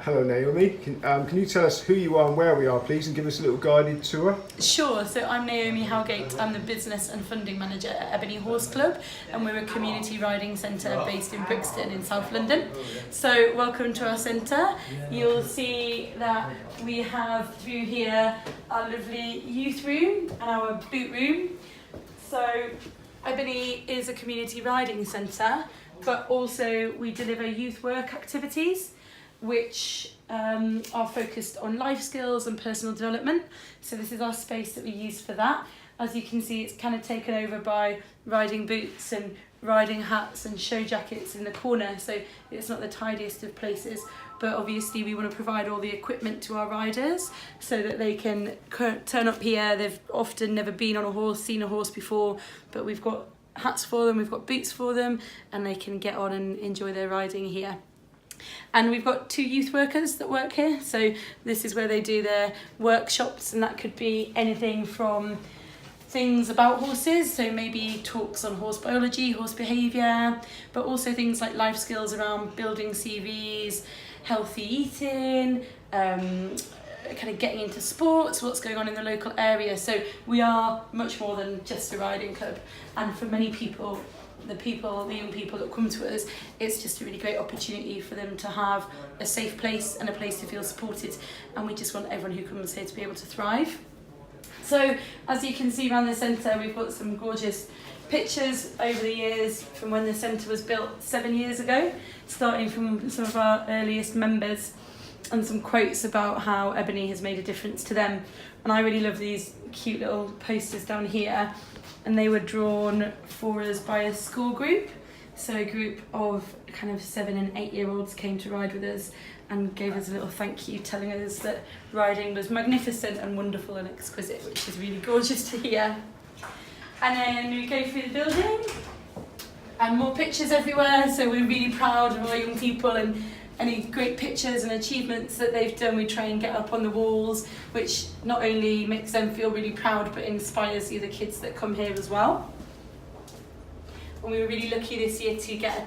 Hello Naomi, can you tell us who you are and where we are please, and give us a little guided tour? Sure, so I'm Naomi Howgate, I'm the Business and Funding Manager at Ebony Horse Club, and we're a community riding centre based in Brixton in South London. So welcome to our centre. You'll see that we have through here our lovely youth room and our boot room. So Ebony is a community riding centre, but also we deliver youth work activities which are focused on life skills and personal development. So this is our space that we use for that. As you can see, it's kind of taken over by riding boots and riding hats and show jackets in the corner, so it's not the tidiest of places, but obviously we want to provide all the equipment to our riders so that they can turn up here. They've often never been on a horse, seen a horse before, but we've got hats for them, we've got boots for them, and they can get on and enjoy their riding here. And we've got 2 youth workers that work here, so this is where they do their workshops, and that could be anything from things about horses, so maybe talks on horse biology, horse behaviour, but also things like life skills around building CVs, healthy eating, kind of getting into sports, what's going on in the local area. So we are much more than just a riding club, and for many people, the young people that come to us, it's just a really great opportunity for them to have a safe place and a place to feel supported, and we just want everyone who comes here to be able to thrive. So as you can see around the centre, we've got some gorgeous pictures over the years from when the centre was built 7 years ago, starting from some of our earliest members, and some quotes about how Ebony has made a difference to them. And I really love these cute little posters down here, and they were drawn for us by a school group. So a group of kind of 7 and 8 year olds came to ride with us and gave us a little thank you, telling us that riding was magnificent and wonderful and exquisite, which is really gorgeous to hear. And then we go through the building and more pictures everywhere, so we're really proud of our young people, and any great pictures and achievements that they've done we try and get up on the walls, which not only makes them feel really proud but inspires the other kids that come here as well. And we were really lucky this year to get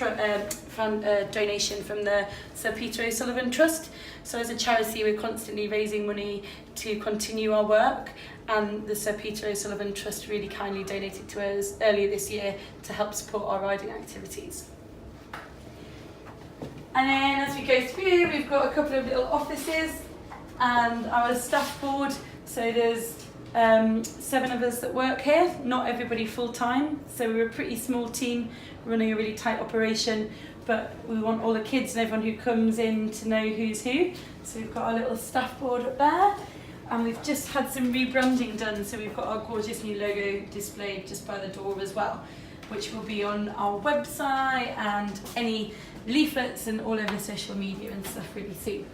a donation from the Sir Peter O'Sullivan Trust. So as a charity, we're constantly raising money to continue our work, and the Sir Peter O'Sullivan Trust really kindly donated to us earlier this year to help support our riding activities. And then as we go through, we've got a couple of little offices and our staff board. So there's 7 of us that work here, not everybody full-time, so we're a pretty small team running a really tight operation, but we want all the kids and everyone who comes in to know who's who. So we've got our little staff board up there, and we've just had some rebranding done, so we've got our gorgeous new logo displayed just by the door as well, which will be on our website and any leaflets and all over social media and stuff really soon.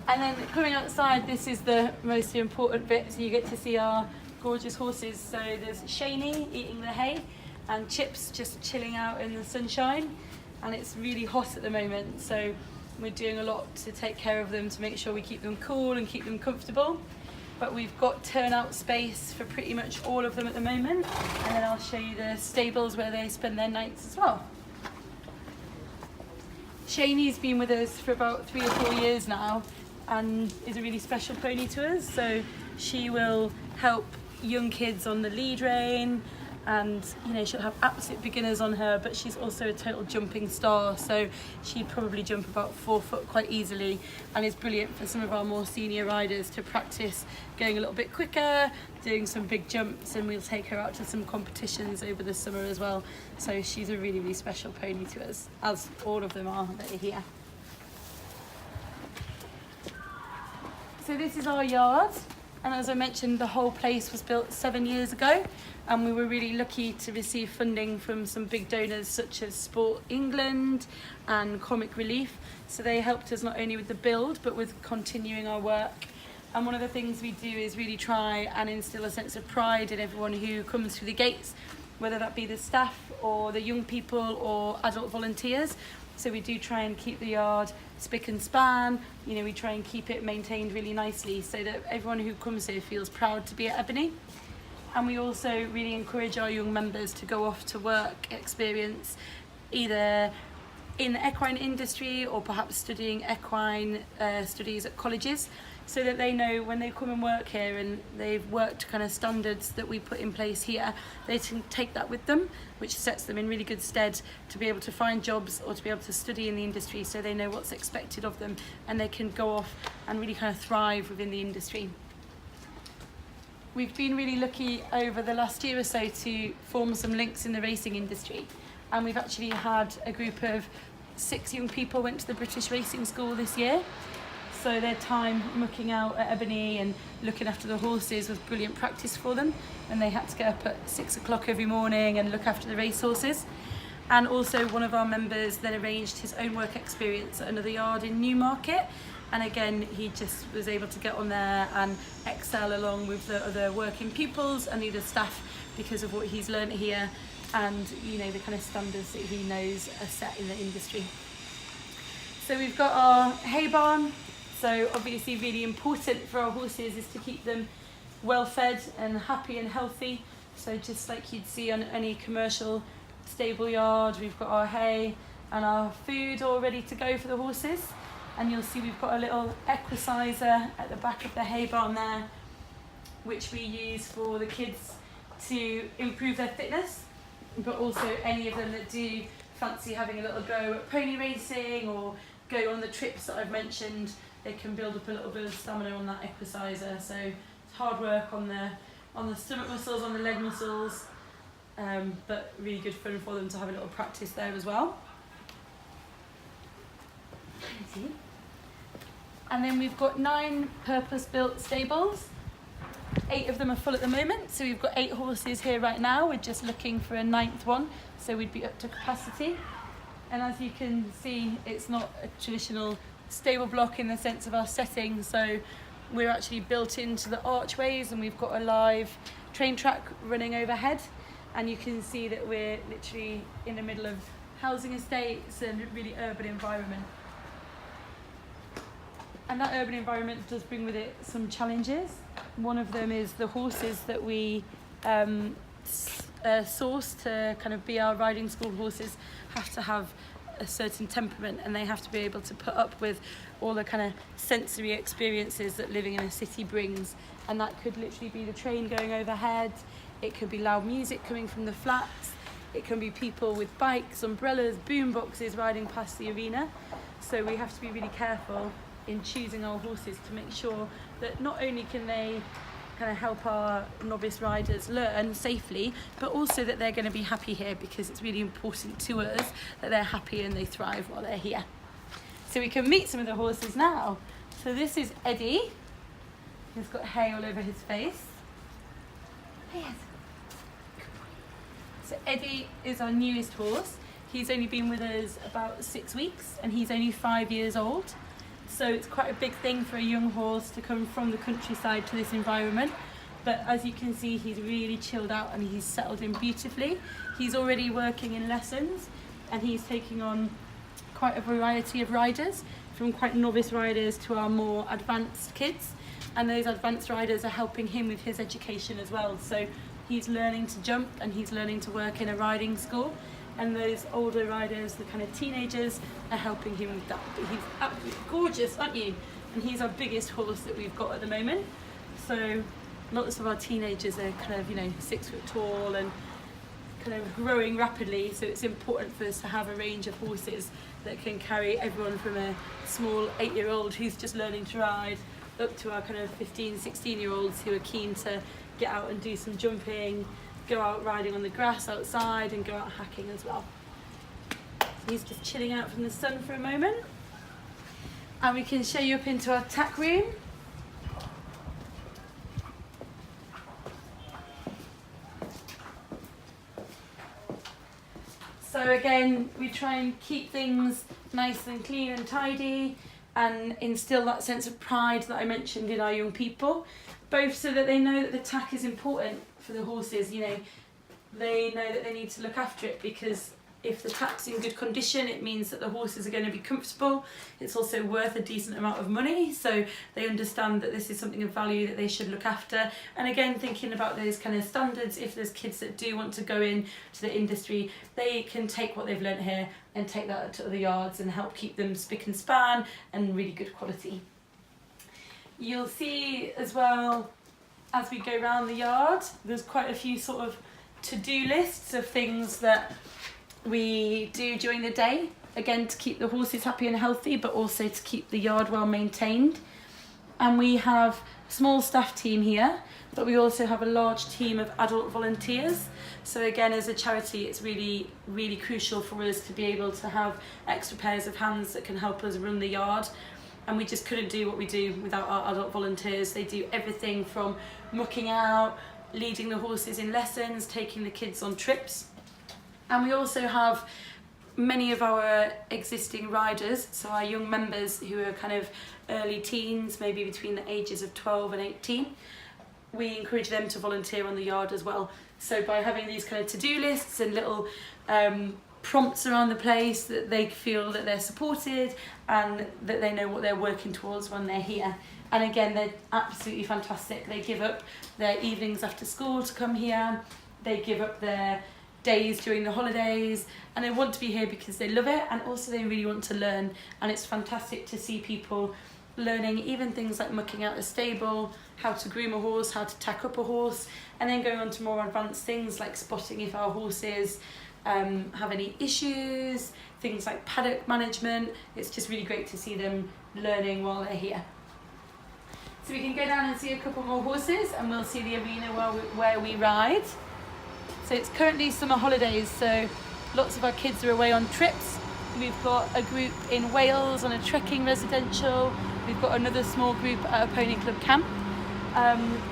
And then coming outside, this is the most important bit, so you get to see our gorgeous horses. So there's Shaney eating the hay and Chips just chilling out in the sunshine, and it's really hot at the moment, so we're doing a lot to take care of them to make sure we keep them cool and keep them comfortable. But we've got turnout space for pretty much all of them at the moment, and then I'll show you the stables where they spend their nights as well. Shaney's been with us for about 3 or 4 years now and is a really special pony to us, so she will help young kids on the lead rein, and she'll have absolute beginners on her, but she's also a total jumping star, so she'd probably jump about 4 foot quite easily, and is brilliant for some of our more senior riders to practice going a little bit quicker, doing some big jumps, and we'll take her out to some competitions over the summer as well. So she's a really, really special pony to us, as all of them are that are here. So this is our yard, and as I mentioned, the whole place was built 7 years ago, and we were really lucky to receive funding from some big donors such as Sport England and Comic Relief. So they helped us not only with the build but with continuing our work. And one of the things we do is really try and instill a sense of pride in everyone who comes through the gates, whether that be the staff or the young people or adult volunteers. So we do try and keep the yard spick and span, we try and keep it maintained really nicely so that everyone who comes here feels proud to be at Ebony. And we also really encourage our young members to go off to work experience either in the equine industry or perhaps studying equine studies at colleges, so that they know when they come and work here and they've worked kind of standards that we put in place here, they can take that with them, which sets them in really good stead to be able to find jobs or to be able to study in the industry, so they know what's expected of them and they can go off and really kind of thrive within the industry. We've been really lucky over the last year or so to form some links in the racing industry, and we've actually had a group of 6 young people went to the British Racing School this year. So their time mucking out at Ebony and looking after the horses was brilliant practice for them, and they had to get up at 6 o'clock every morning and look after the race horses. And also one of our members then arranged his own work experience at another yard in Newmarket, and again he just was able to get on there and excel along with the other working pupils and the other staff because of what he's learnt here, and you know, the kind of standards that he knows are set in the industry. So we've got our hay barn. So obviously really important for our horses is to keep them well fed and happy and healthy. So just like you'd see on any commercial stable yard, we've got our hay and our food all ready to go for the horses. And you'll see we've got a little equisizer at the back of the hay barn there, which we use for the kids to improve their fitness, but also any of them that do fancy having a little go at pony racing or go on the trips that I've mentioned. They can build up a little bit of stamina on that equisizer. So it's hard work on the stomach muscles, on the leg muscles, but really good fun for them to have a little practice there as well. And then we've got 9 purpose-built stables. 8 of them are full at the moment, so we've got 8 horses here right now. We're just looking for a 9th one, so we'd be up to capacity. And as you can see, it's not a traditional stable block in the sense of our setting, so we're actually built into the archways, and we've got a live train track running overhead, and you can see that we're literally in the middle of housing estates and a really urban environment. And that urban environment does bring with it some challenges. One of them is the horses that we source to kind of be our riding school horses have to have a certain temperament, and they have to be able to put up with all the kind of sensory experiences that living in a city brings. And that could literally be the train going overhead, it could be loud music coming from the flats, it can be people with bikes, umbrellas, boom boxes riding past the arena. So we have to be really careful in choosing our horses to make sure that not only can they kind of help our novice riders learn safely, but also that they're going to be happy here, because it's really important to us that they're happy and they thrive while they're here. So we can meet some of the horses now. So this is Eddy. He's got hay all over his face. Yes. So Eddy is our newest horse. He's only been with us about 6 weeks, and he's only 5 years old. So it's quite a big thing for a young horse to come from the countryside to this environment. But as you can see, he's really chilled out and he's settled in beautifully. He's already working in lessons, and he's taking on quite a variety of riders, from quite novice riders to our more advanced kids. And those advanced riders are helping him with his education as well. So he's learning to jump and he's learning to work in a riding school. And those older riders, the kind of teenagers, are helping him with that. But he's absolutely gorgeous, aren't you? And he's our biggest horse that we've got at the moment. So lots of our teenagers are kind of, 6 foot tall and kind of growing rapidly. So it's important for us to have a range of horses that can carry everyone from a small 8-year-old who's just learning to ride up to our kind of 15, 16-year-olds who are keen to get out and do some jumping, go out riding on the grass outside, and go out hacking as well. So he's just chilling out from the sun for a moment. And we can show you up into our tack room. So again, we try and keep things nice and clean and tidy, and instill that sense of pride that I mentioned in our young people, both so that they know that the tack is important for the horses. They know that they need to look after it, because if the tack's in good condition, it means that the horses are going to be comfortable. It's also worth a decent amount of money, so they understand that this is something of value that they should look after. And again, thinking about those kind of standards, if there's kids that do want to go in to the industry, they can take what they've learnt here and take that to other yards and help keep them spick and span and really good quality. You'll see as well, as we go around the yard, there's quite a few sort of to-do lists of things that we do during the day, again to keep the horses happy and healthy, but also to keep the yard well maintained. And we have a small staff team here, but we also have a large team of adult volunteers. So again, as a charity, it's really, really crucial for us to be able to have extra pairs of hands that can help us run the yard. And we just couldn't do what we do without our adult volunteers. They do everything from mucking out, leading the horses in lessons, taking the kids on trips. And we also have many of our existing riders, so our young members who are kind of early teens, maybe between the ages of 12 and 18. We encourage them to volunteer on the yard as well. So by having these kind of to-do lists and little prompts around the place, that they feel that they're supported and that they know what they're working towards when they're here. And again, they're absolutely fantastic. They give up their evenings after school to come here. They give up their days during the holidays, and they want to be here because they love it, and also they really want to learn. And it's fantastic to see people learning even things like mucking out a stable, how to groom a horse, how to tack up a horse, and then going on to more advanced things like spotting if our horses have any issues, things like paddock management. It's just really great to see them learning while they're here. So we can go down and see a couple more horses, and we'll see the arena where we ride. So it's currently summer holidays, so lots of our kids are away on trips. We've got a group in Wales on a trekking residential. We've got another small group at a pony club camp.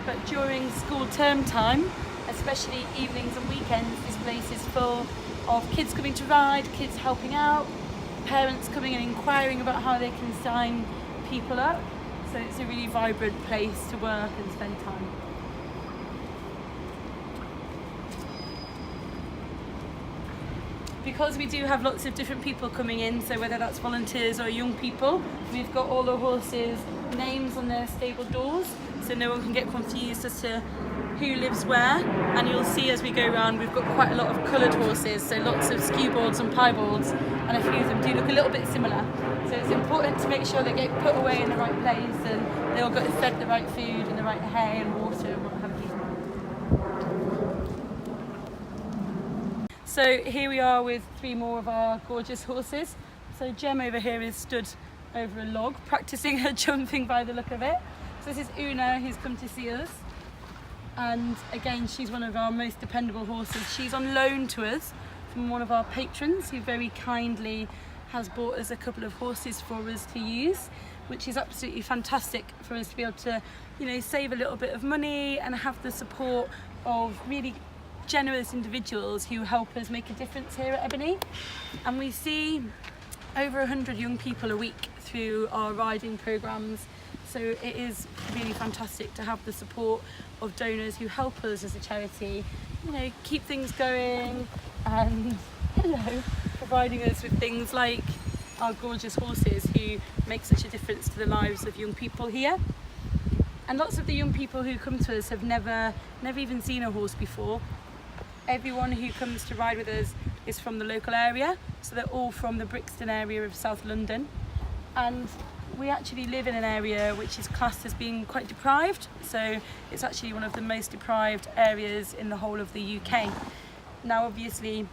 But during school term time, especially evenings and weekends, this place is full of kids coming to ride, kids helping out, parents coming and inquiring about how they can sign people up. So it's a really vibrant place to work and spend time. Because we do have lots of different people coming in, so whether that's volunteers or young people, we've got all the horses' names on their stable doors, so no one can get confused as to who lives where. And you'll see as we go around, we've got quite a lot of coloured horses, so lots of skew boards and piebalds, and a few of them do look a little bit similar. So it's important to make sure they get put away in the right place and they all get fed the right food and the right hay and water and what have you. So here we are with 3 more of our gorgeous horses. So Jem over here is stood over a log practicing her jumping by the look of it. So this is Una, who's come to see us. And again, she's one of our most dependable horses. She's on loan to us from one of our patrons who very kindly has bought us a couple of horses for us to use, which is absolutely fantastic for us to be able to, you know, save a little bit of money and have the support of really generous individuals who help us make a difference here at Ebony. And we see over 100 young people a week through our riding programs, so it is really fantastic to have the support of donors who help us as a charity, you know, keep things going and providing us with things like our gorgeous horses who make such a difference to the lives of young people here. And lots of the young people who come to us have never even seen a horse before. Everyone who comes to ride with us is from the local area, so they're all from the Brixton area of South London. And we actually live in an area which is classed as being quite deprived, so it's actually one of the most deprived areas in the whole of the UK. Now obviously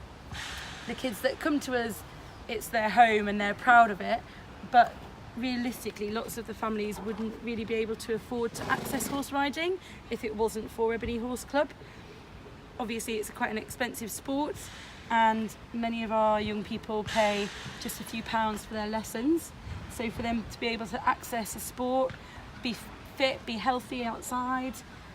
the kids that come to us, it's their home and they're proud of it, but realistically lots of the families wouldn't really be able to afford to access horse riding if it wasn't for Ebony Horse Club. Obviously it's quite an expensive sport, and many of our young people pay just a few pounds for their lessons. So for them to be able to access a sport, be fit, be healthy outside,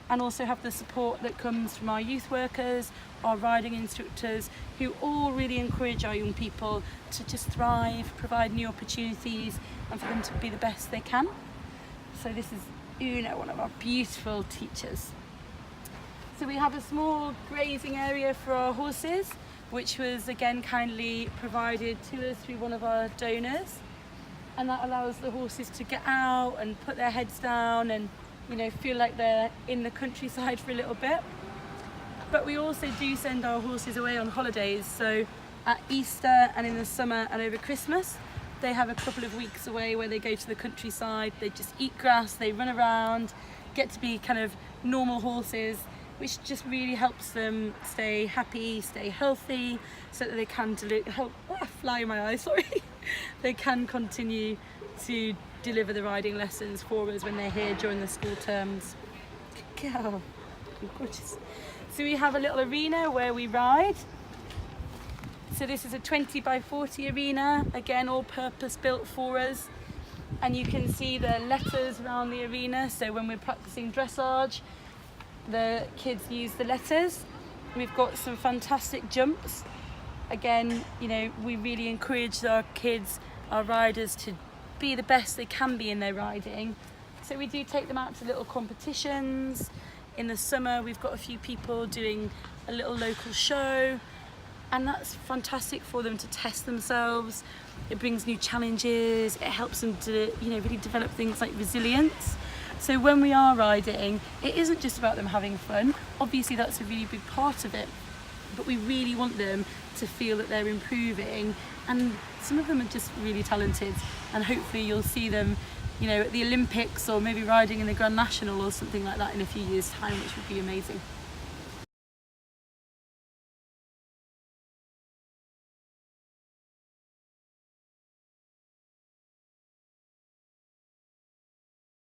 and also have the support that comes from our youth workers, our riding instructors, who all really encourage our young people to just thrive, provide new opportunities, and for them to be the best they can. So this is Una, one of our beautiful teachers. So we have a small grazing area for our horses, which was again kindly provided to us through one of our donors. And that allows the horses to get out and put their heads down and, you know, feel like they're in the countryside for a little bit. But we also do send our horses away on holidays. So at Easter and in the summer and over Christmas. They have a couple of weeks away where they go to the countryside, they just eat grass, they run around, get to be kind of normal horses, which just really helps them stay happy, stay healthy, so that they can fly in my eyes, sorry. They can continue to deliver the riding lessons for us when they're here during the school terms. Good girl. Gorgeous. So we have a little arena where we ride. So this is a 20 by 40 arena, again all purpose built for us. And you can see the letters around the arena, so when we're practicing dressage, the kids use the letters. We've got some fantastic jumps. Again, you know, we really encourage our kids, our riders, to be the best they can be in their riding. So we do take them out to little competitions. In the summer, we've got a few people doing a little local show, and that's fantastic for them to test themselves. It brings new challenges. It helps them to, you know, really develop things like resilience. So when we are riding, it isn't just about them having fun. Obviously, that's a really big part of it, but we really want them to feel that they're improving. And some of them are just really talented, and hopefully you'll see them, you know, at the Olympics or maybe riding in the Grand National or something like that in a few years' time, which would be amazing.